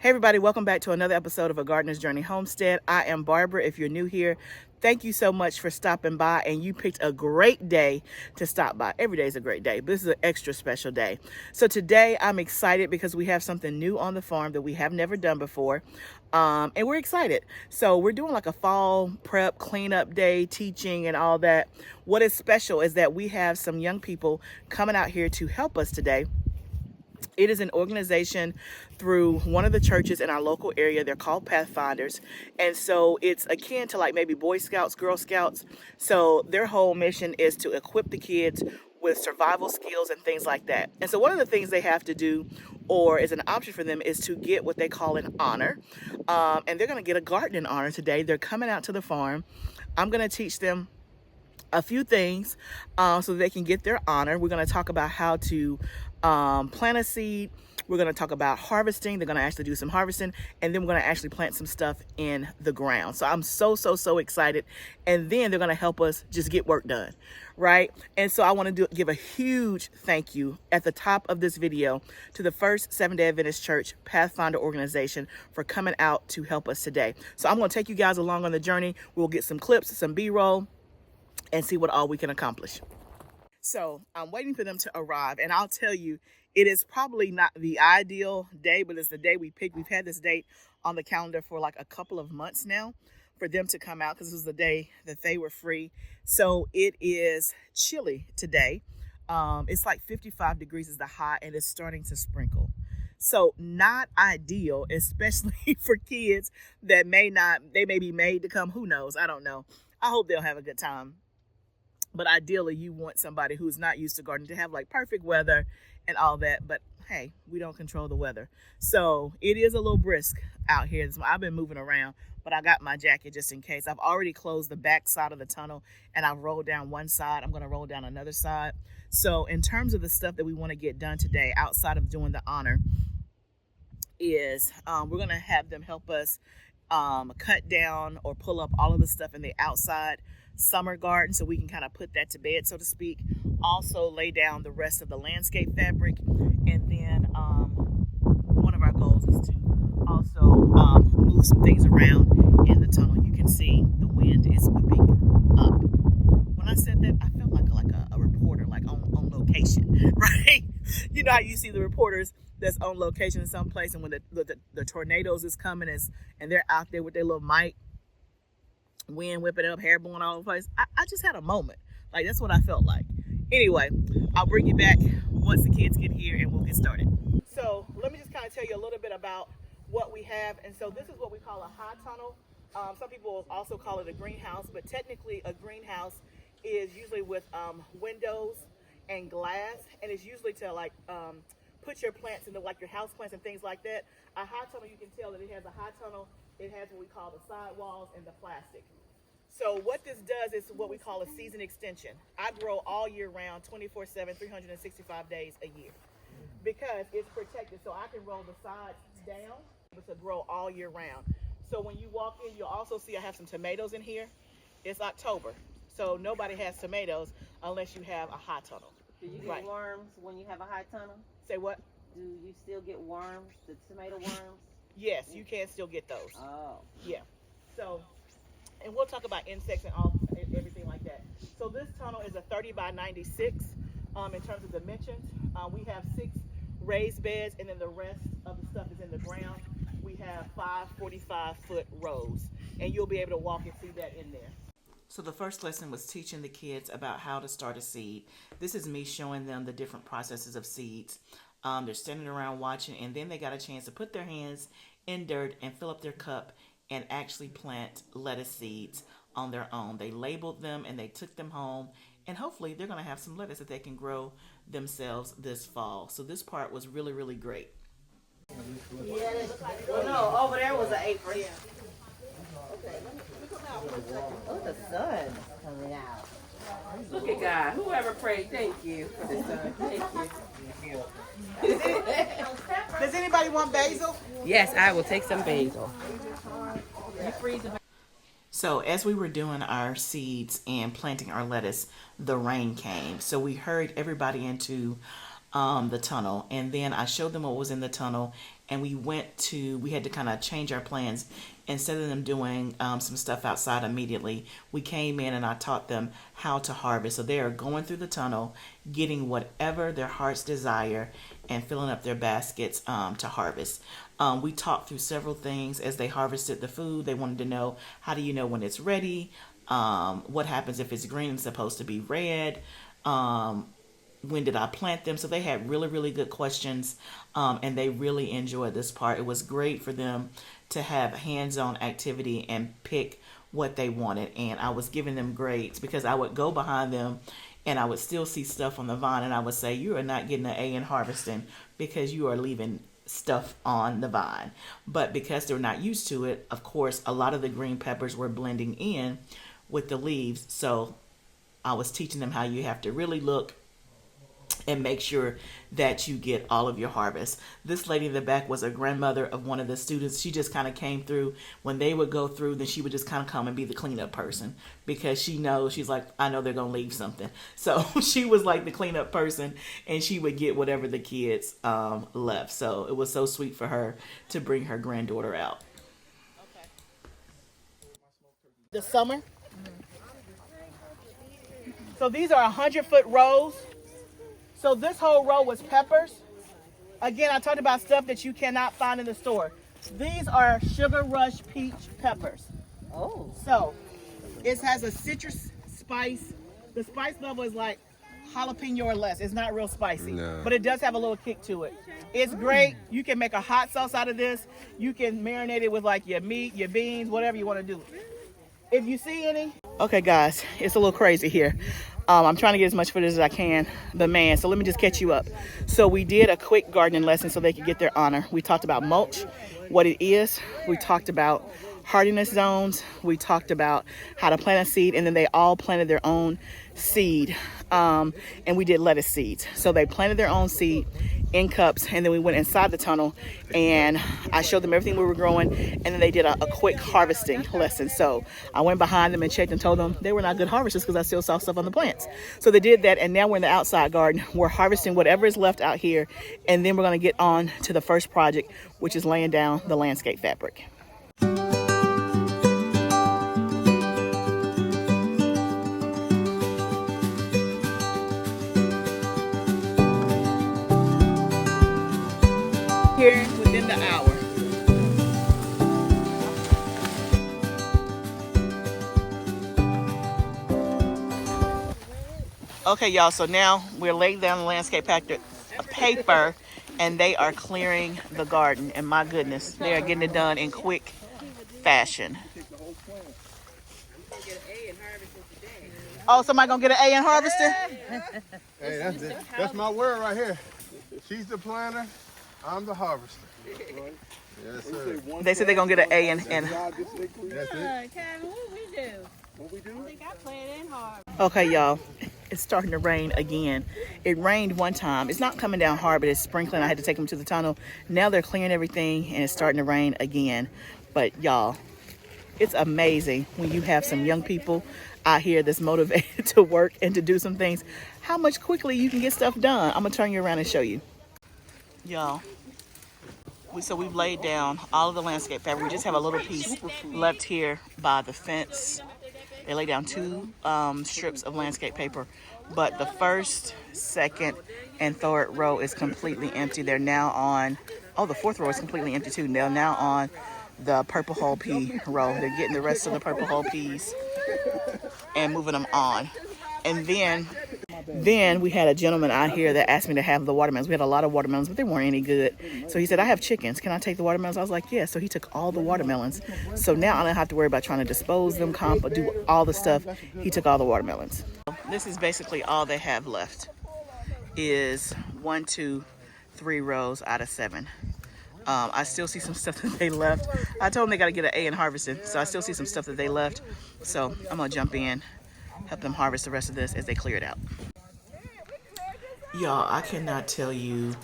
Hey everybody, welcome back to another episode of A Gardener's Journey Homestead. I am Barbara. If you're new here, thank you so much for stopping by, and you picked a great day to stop by. Every day is a great day, but this is an extra special day. So today I'm excited because we have something new on the farm that we have never done before. And we're excited. So we're doing like a fall prep cleanup day, teaching and all that. What is special is that we have some young people coming out here to help us today. It is an organization through one of the churches in our local area. They're called Pathfinders. And so it's akin to like maybe Boy Scouts, Girl Scouts. So their whole mission is to equip the kids with survival skills and things like that. And so one of the things they have to do, or is an option for them, is to get what they call an honor. And they're going to get a gardening honor today. They're coming out to the farm. I'm going to teach them a few things so they can get their honor. We're going to talk about how to plant a seed. We're going to talk about harvesting. They're going to actually do some harvesting, and then we're going to actually plant some stuff in the ground. So I'm so excited. And then they're going to help us just get work done, right? And so I want to give a huge thank you at the top of this video to the First Seventh-day Adventist Church Pathfinder organization for coming out to help us today. So I'm going to take you guys along on the journey. We'll get some clips, some B-roll, and see what all we can accomplish. So I'm waiting for them to arrive, and I'll tell you, it is probably not the ideal day, but it's the day we picked. We've had this date on the calendar for like a couple of months now for them to come out, because this was the day that they were free. So it is chilly today. It's like 55 degrees is the high, and it's starting to sprinkle. So not ideal, especially for kids that may be made to come. Who knows? I don't know. I hope they'll have a good time. But ideally, you want somebody who's not used to gardening to have like perfect weather and all that. But hey, we don't control the weather. So it is a little brisk out here. I've been moving around, but I got my jacket just in case. I've already closed the back side of the tunnel, and I've rolled down one side. I'm going to roll down another side. So in terms of the stuff that we want to get done today, outside of doing the honor, is we're going to have them help us cut down or pull up all of the stuff in the outside summer garden, so we can kind of put that to bed, so to speak. Also lay down the rest of the landscape fabric, and then one of our goals is to also move some things around in the tunnel. You can see the wind is whipping up. When I said that, I felt like a reporter, like on location, right? You know how you see the reporters that's on location in some place, and when the tornadoes is coming, and they're out there with their little mic, wind whipping up, hair blowing all over the place. I just had a moment. Like, that's what I felt like. Anyway, I'll bring you back once the kids get here, and we'll get started. So let me just kind of tell you a little bit about what we have. And so this is what we call a high tunnel. Some people also call it a greenhouse, but technically a greenhouse is usually with windows and glass, and it's usually to like put your plants into like your house plants and things like that. A high tunnel, you can tell that it has a high tunnel. It has what we call the sidewalls and the plastic. So what this does is what we call a season extension. I grow all year round, 24/7, 365 days a year, because it's protected. So I can roll the sides down to grow all year round. So when you walk in, you'll also see I have some tomatoes in here. It's October, so nobody has tomatoes unless you have a high tunnel. Do you get worms when you have a high tunnel? Say what? Do you still get worms, the tomato worms? Yes, you can still get those. Oh. Yeah. So, and we'll talk about insects and everything like that. So this tunnel is a 30 by 96 in terms of dimensions. We have 6 raised beds, and then the rest of the stuff is in the ground. We have 5 45-foot rows, and you'll be able to walk and see that in there. So the first lesson was teaching the kids about how to start a seed. This is me showing them the different processes of seeds. They're standing around watching, and then they got a chance to put their hands in dirt and fill up their cup and actually plant lettuce seeds on their own. They labeled them and they took them home, and hopefully they're going to have some lettuce that they can grow themselves this fall. So this part was really great. Yeah, no, over there was an apron. Yeah. Okay, let me come out for a second. Oh, the sun's coming out. Look at God. Whoever prayed, thank you for the sun. Thank you. Does anybody want basil? Yes, I will take some basil. So as we were doing our seeds and planting our lettuce, the rain came. So we hurried everybody into the tunnel, and then I showed them what was in the tunnel, and we had to kind of change our plans. Instead of them doing some stuff outside immediately, we came in and I taught them how to harvest. So they are going through the tunnel, getting whatever their hearts desire, and filling up their baskets to harvest. We talked through several things as they harvested the food. They wanted to know, how do you know when it's ready? What happens if it's green and supposed to be red? When did I plant them? So they had really, really good questions, and they really enjoyed this part. It was great for them to have hands-on activity and pick what they wanted. And I was giving them grades because I would go behind them and I would still see stuff on the vine, and I would say, you are not getting an A in harvesting because you are leaving stuff on the vine. But because they're not used to it, of course, a lot of the green peppers were blending in with the leaves. So I was teaching them how you have to really look and make sure that you get all of your harvest. This lady in the back was a grandmother of one of the students. She just kind of came through. When they would go through, then she would just kind of come and be the cleanup person, because she knows, she's like, I know they're going to leave something. So she was like the cleanup person, and she would get whatever the kids left. So it was so sweet for her to bring her granddaughter out. This summer. So these are 100-foot rows. So this whole row was peppers. Again, I talked about stuff that you cannot find in the store. These are Sugar Rush Peach peppers. Oh. So it has a citrus spice. The spice level is like jalapeno or less. It's not real spicy, but it does have a little kick to it. It's great. You can make a hot sauce out of this. You can marinate it with like your meat, your beans, whatever you want to do. If you see any. Okay, guys, it's a little crazy here. I'm trying to get as much footage as I can. So let me just catch you up. So we did a quick gardening lesson so they could get their honor. We talked about mulch, what it is. We talked about hardiness zones. We talked about how to plant a seed, and then they all planted their own seed. And we did lettuce seeds. So they planted their own seed in cups, and then we went inside the tunnel and I showed them everything we were growing, and then they did a quick harvesting lesson. So I went behind them and checked and told them they were not good harvesters because I still saw stuff on the plants. So they did that, and now we're in the outside garden. We're harvesting whatever is left out here, and then we're going to get on to the first project, which is laying down the landscape fabric. Here within the hour. Okay, y'all, so now we're laying down the landscape paper, and they are clearing the garden. And my goodness, they are getting it done in quick fashion. Oh, somebody gonna get an A in harvesting? Hey, that's my word right here. She's the planter, I'm the harvester. Yes, sir. They said they're gonna get an A in. That's it. Kevin, what we do? What we do? I think I played in hard. Okay, y'all, it's starting to rain again. It rained one time. It's not coming down hard, but it's sprinkling. I had to take them to the tunnel. Now they're clearing everything, and it's starting to rain again. But y'all, it's amazing when you have some young people out here that's motivated to work and to do some things, how much quickly you can get stuff done. I'm gonna turn you around and show you. Y'all, so we've laid down all of the landscape fabric. We just have a little piece left here by the fence. They lay down 2 strips of landscape paper, but the first, second, and third row is completely empty. They're now on, the 4th row is completely empty too. They're now on the purple whole pea row. They're getting the rest of the purple whole peas and moving them on. And then we had a gentleman out here that asked me to have the watermelons. We had a lot of watermelons, but they weren't any good. So he said, I have chickens. Can I take the watermelons? I was like, yeah. So he took all the watermelons. So now I don't have to worry about trying to dispose them, do all the stuff. He took all the watermelons. This is basically all they have left is 1, 2, 3 rows out of 7. I still see some stuff that they left. I told them they got to get an A in harvesting. So I still see some stuff that they left. So I'm going to jump in, help them harvest the rest of this as they clear it out. Y'all, I cannot tell you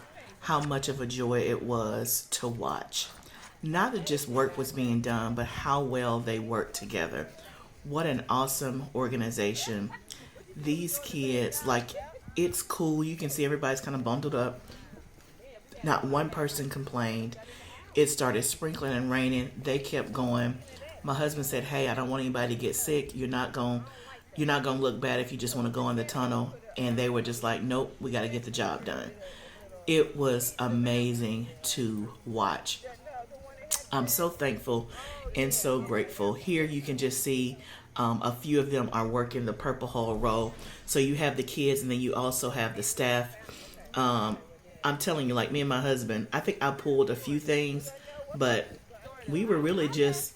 how much of a joy it was to watch. Not that just work was being done, but how well they worked together. What an awesome organization. These kids, like, it's cool. You can see everybody's kind of bundled up. Not one person complained. It started sprinkling and raining. They kept going. My husband said, "Hey, I don't want anybody to get sick. You're not gonna look bad if you just want to go in the tunnel." And they were just like, "Nope, we got to get the job done." It was amazing to watch. I'm so thankful and so grateful. Here you can just see a few of them are working the purple hole row. So you have the kids and then you also have the staff. I'm telling you, like me and my husband, I think I pulled a few things, but we were really just,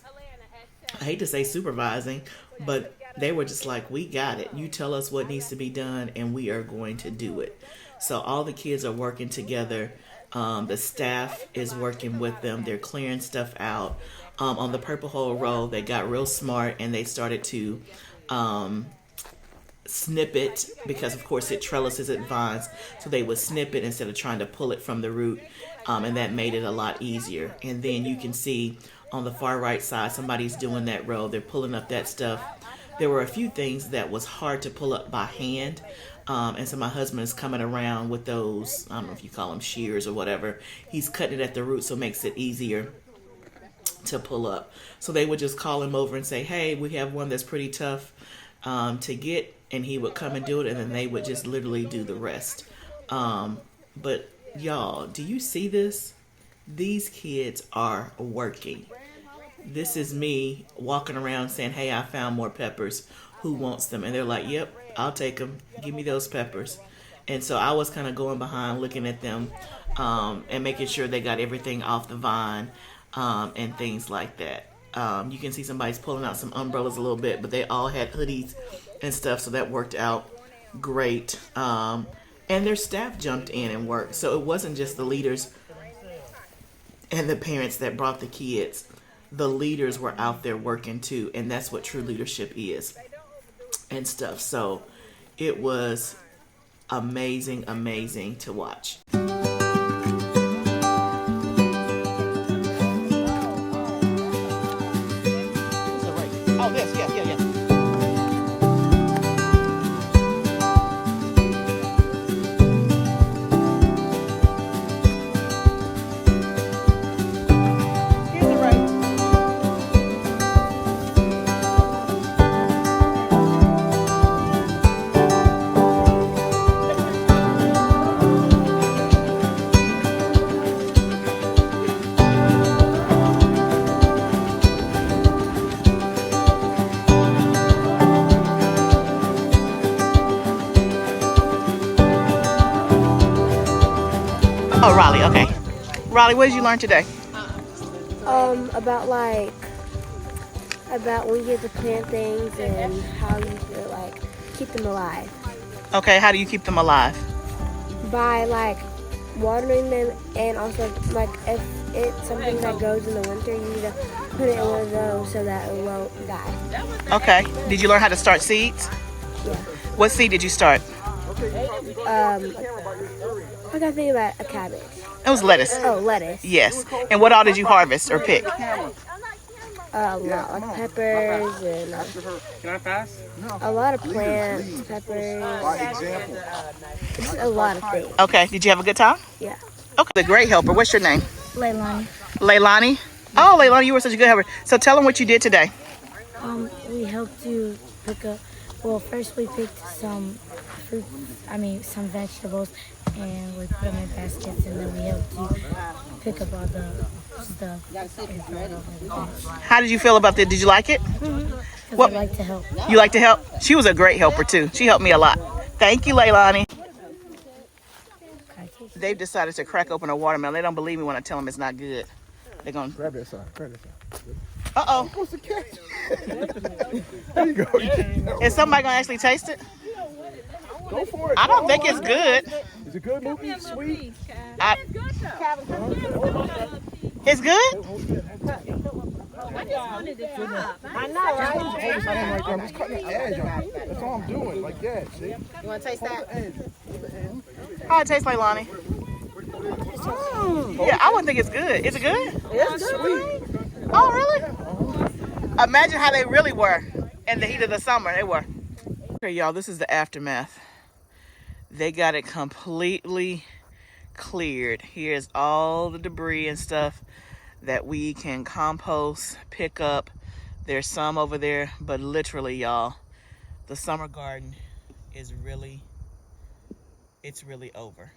I hate to say supervising, but they were just like, "We got it. You tell us what needs to be done and we are going to do it." So all the kids are working together. The staff is working with them. They're clearing stuff out. On the purple hole row, they got real smart and they started to snip it, because of course it trellises at vines, so they would snip it instead of trying to pull it from the root, and that made it a lot easier. And then you can see on the far right side, somebody's doing that row. They're pulling up that stuff. There were a few things that was hard to pull up by hand, and so my husband is coming around with those, I don't know if you call them shears or whatever. He's cutting it at the root, so it makes it easier to pull up. So they would just call him over and say, "Hey, we have one that's pretty tough to get," and he would come and do it, and then they would just literally do the rest. But y'all, do you see this? These kids are working. This is me walking around saying, "Hey, I found more peppers. Who wants them?" And they're like, "Yep, I'll take them. Give me those peppers." And so I was kind of going behind looking at them and making sure they got everything off the vine and things like that. You can see somebody's pulling out some umbrellas a little bit, but they all had hoodies and stuff, so that worked out great. And their staff jumped in and worked. So it wasn't just the leaders and the parents that brought the kids. The leaders were out there working too, and that's what true leadership is and stuff. So it was amazing, amazing to watch. Oh, this, yeah. Oh, Raleigh, okay. Raleigh, what did you learn today? About when you get to plant things and how you keep them alive. Okay, how do you keep them alive? By watering them, and also if it's something that goes in the winter, you need to put it in one of those so that it won't die. Okay. Did you learn how to start seeds? Yeah. What seed did you start? I gotta think about a cabbage. It was lettuce. Oh, lettuce. Yes. And what all did you harvest or pick? A lot, like peppers and a lot of plants, peppers. Just a lot of things. Okay. Did you have a good time? Yeah. Okay. The great helper. What's your name? Leilani. Leilani? Oh, Leilani, you were such a good helper. So tell them what you did today. We helped you pick up. Well, first we picked some fruit. Some vegetables, and we put them in baskets, and then we helped you pick up all the stuff. How did you feel about that? Did you like it? Mm-hmm. What? I like to help. You like to help? She was a great helper too. She helped me a lot. Thank you, Leilani. They've decided to crack open a watermelon. They don't believe me when I tell them it's not good. They're gonna Grab that side. Uh-oh. What's the catch? There you go. Is somebody gonna actually taste it? Go for it. I don't think it's good. Is it good, Mookie? Sweet. It's good? I know, right? I'm just cutting the edge on it. That's all I'm doing, like that, see? You want to taste that? How it tastes, Leilani? Yeah, I wouldn't think it's good. Is it good? It's sweet. Oh, really? Imagine how they really were in the heat of the summer. They were. Okay, y'all, this is the aftermath. They got it completely cleared. Here's all the debris and stuff that we can compost, pick up. There's some over there, but literally, y'all, the summer garden is it's really over.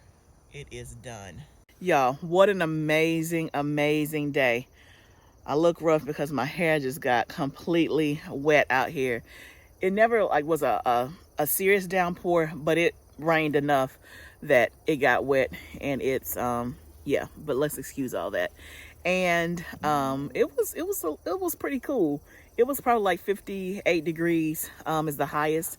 It is done. Y'all, what an amazing, amazing day. I look rough because my hair just got completely wet out here. It never like was a serious downpour, but it rained enough that it got wet, and it's yeah, but let's excuse all that. And it was pretty cool. It was probably like 58 degrees is the highest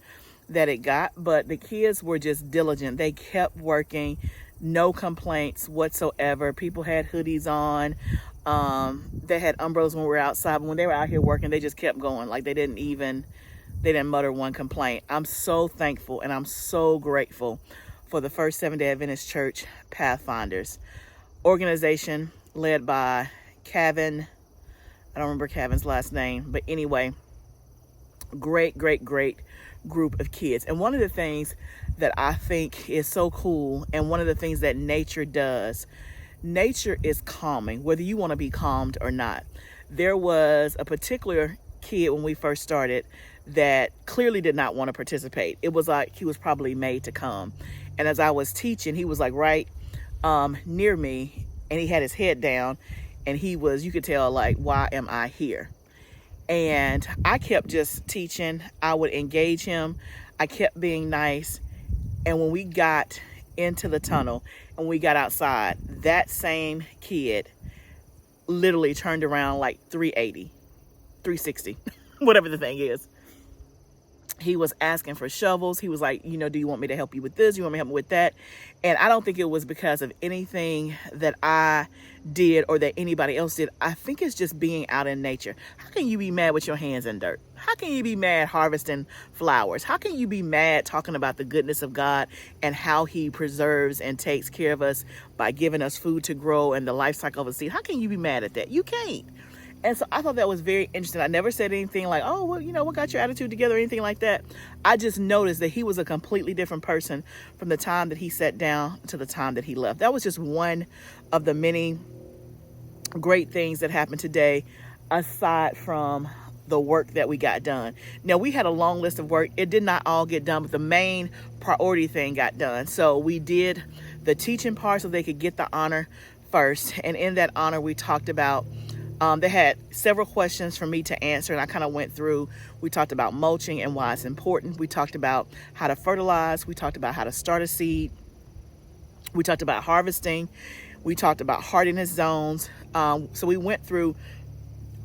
that it got, but the kids were just diligent. They kept working, no complaints whatsoever. People had hoodies on. They had umbrellas when we were outside, but when they were out here working, they just kept going. Like they didn't mutter one complaint. I'm so thankful and I'm so grateful for the First Seventh-day Adventist Church Pathfinders organization led by Kevin. I don't remember Kevin's last name, but anyway, great group of kids. And one of the things that I think is so cool, and one of the things that nature does, nature is calming, whether you want to be calmed or not. There was a particular kid when we first started that clearly did not want to participate. It was like he was probably made to come. And as I was teaching, he was like right near me, and he had his head down, and he was, you could tell, like, why am I here? And I kept just teaching. I would engage him. I kept being nice. And when we got into the tunnel and we got outside, that same kid literally turned around like 380, 360, whatever the thing is. He was asking for shovels. He was like, you know, do you want me to help you with this? Do you want me to help me with that? And I don't think it was because of anything that I did or that anybody else did. I think it's just being out in nature. How can you be mad with your hands in dirt? How can you be mad harvesting flowers? How can you be mad talking about the goodness of God and how he preserves and takes care of us by giving us food to grow and the life cycle of a seed? How can you be mad at that? You can't. And so I thought that was very interesting. I never said anything like, oh, well, you know, what got your attitude together or anything like that. I just noticed that he was a completely different person from the time that he sat down to the time that he left. That was just one of the many great things that happened today, aside from the work that we got done. Now, we had a long list of work. It did not all get done, but the main priority thing got done. So we did the teaching part so they could get the honor first. And in that honor, we talked about they had several questions for me to answer, and I kind of went through. We talked about mulching and why it's important. We talked about how to fertilize. We talked about how to start a seed. We talked about harvesting. We talked about hardiness zones. So we went through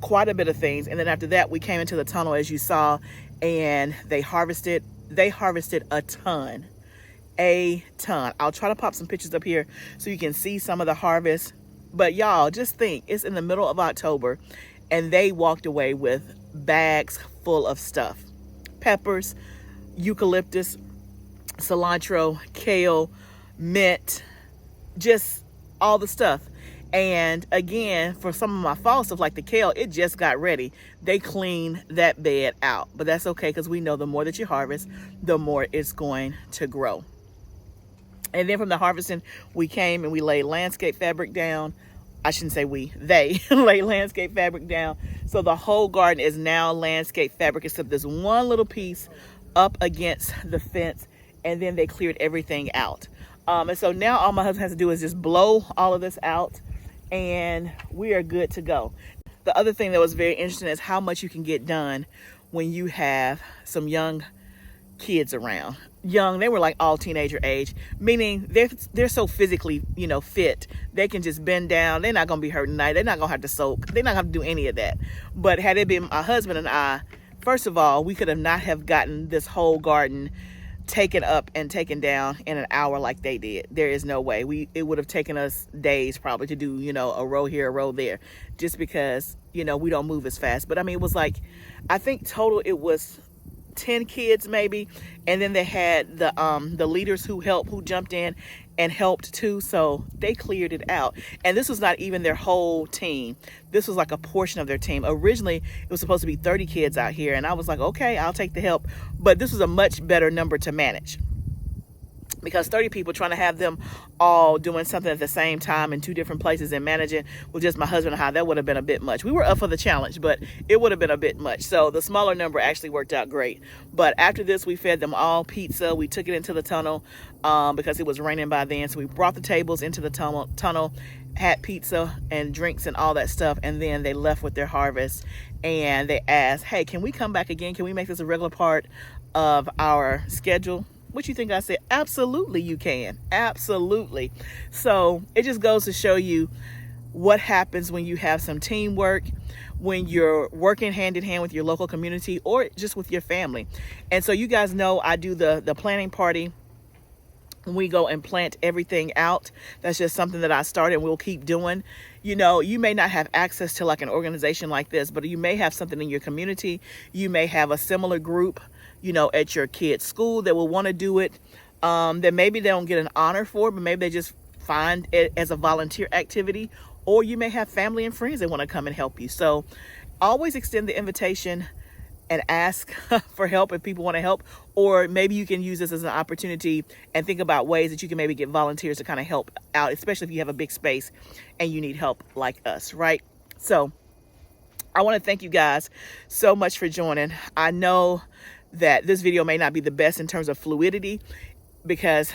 quite a bit of things. And then after that, we came into the tunnel, as you saw, and they harvested a ton. I'll try to pop some pictures up here so you can see some of the harvest. But y'all, just think, it's in the middle of October and they walked away with bags full of stuff. Peppers, eucalyptus, cilantro, kale, mint, just all the stuff. And again, for some of my fall stuff like the kale, it just got ready. They cleaned that bed out, but that's okay because we know the more that you harvest, the more it's going to grow. And then from the harvesting, we came and we laid landscape fabric down. I shouldn't say we, they laid landscape fabric down. So the whole garden is now landscape fabric, except this one little piece up against the fence. And then they cleared everything out. And so now all my husband has to do is just blow all of this out and we are good to go. The other thing that was very interesting is how much you can get done when you have some young kids around. Young, they were like all teenager age, meaning they're so physically, you know, fit. They can just bend down. They're not going to be hurting tonight. They're not going to have to soak. They're not going to do any of that. But had it been my husband and I, first of all, we could have not have gotten this whole garden taken up and taken down in an hour like they did. There is no way. It would have taken us days probably to do, you know, a row here, a row there, just because, you know, we don't move as fast. But I mean, it was like, I think total it was 10 kids maybe, and then they had the leaders who jumped in and helped too, so they cleared it out. And this was not even their whole team. This was like a portion of their team. Originally it was supposed to be 30 kids out here, and I was like, okay, I'll take the help, but this was a much better number to manage. because 30 people, trying to have them all doing something at the same time in 2 different places and managing with just my husband and I, that would have been a bit much. We were up for the challenge, but it would have been a bit much. So the smaller number actually worked out great. But after this, we fed them all pizza. We took it into the tunnel because it was raining by then. So we brought the tables into the tunnel, had pizza and drinks and all that stuff. And then they left with their harvest. And they asked, hey, can we come back again? Can we make this a regular part of our schedule? What you think? I said, absolutely you can. Absolutely. So it just goes to show you what happens when you have some teamwork, when you're working hand in hand with your local community or just with your family. And so you guys know I do the planting party. We go and plant everything out. That's just something that I started and we'll keep doing. You know, you may not have access to like an organization like this, but you may have something in your community. You may have a similar group, you know, at your kid's school that will want to do it. That maybe they don't get an honor for, but maybe they just find it as a volunteer activity. Or you may have family and friends that want to come and help you. So always extend the invitation and ask for help if people want to help. Or maybe you can use this as an opportunity and think about ways that you can maybe get volunteers to kind of help out, especially if you have a big space and you need help like us, right? So I want to thank you guys so much for joining. I know that this video may not be the best in terms of fluidity because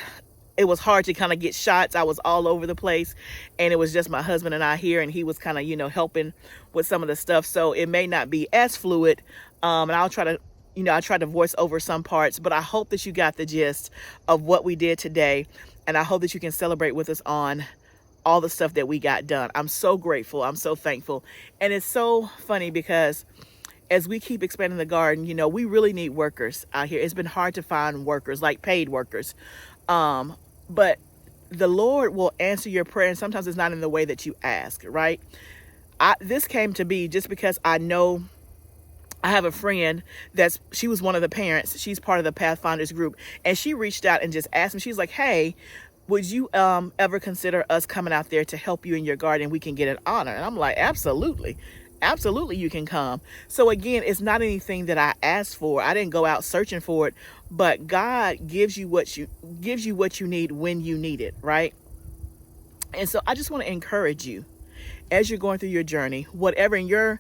it was hard to kind of get shots. I was all over the place and it was just my husband and I here and he was kind of, you know, helping with some of the stuff. So it may not be as fluid. And I'll try to, you know, I tried to voice over some parts, but I hope that you got the gist of what we did today. And I hope that you can celebrate with us on all the stuff that we got done. I'm so grateful. I'm so thankful. And it's so funny because as we keep expanding the garden, you know, we really need workers out here. It's been hard to find workers, like paid workers. But the Lord will answer your prayer. And sometimes it's not in the way that you ask, right? This came to be just because I know I have a friend she was one of the parents. She's part of the Pathfinders group. And she reached out and just asked me, she's like, hey, would you ever consider us coming out there to help you in your garden? We can get an honor. And I'm like, absolutely. Absolutely, you can come. So again, it's not anything that I asked for. I didn't go out searching for it, but God gives you what you need when you need it, right? And so I just want to encourage you as you're going through your journey, whatever in your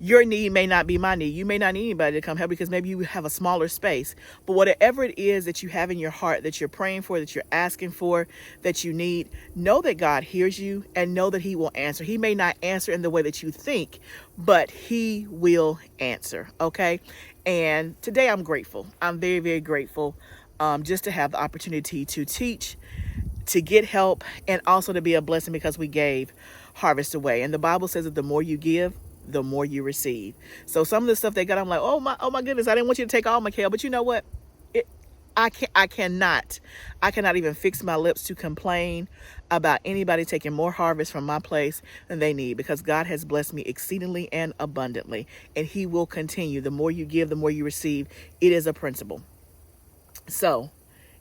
need may not be my need. You may not need anybody to come help because maybe you have a smaller space. But whatever it is that you have in your heart, that you're praying for, that you're asking for, that you need, know that God hears you and know that he will answer. He may not answer in the way that you think, but he will answer, okay? And today I'm grateful. I'm very, very grateful just to have the opportunity to teach, to get help, and also to be a blessing because we gave harvest away. And the Bible says that the more you give, the more you receive. So some of the stuff they got, I'm like, oh my goodness, I didn't want you to take all my kale. But you know what? I cannot even fix my lips to complain about anybody taking more harvest from my place than they need, because God has blessed me exceedingly and abundantly, and he will continue. The more you give, the more you receive. It is a principle. So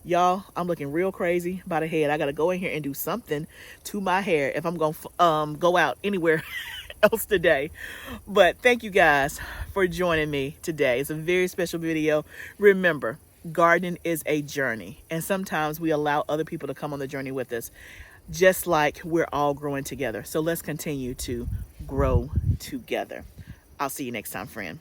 y'all, I'm looking real crazy by the head. I got to go in here and do something to my hair if I'm going to go out anywhere else today. But thank you guys for joining me today. It's a very special video. Remember, gardening is a journey, and sometimes we allow other people to come on the journey with us, just like we're all growing together. So let's continue to grow together. I'll see you next time, friend.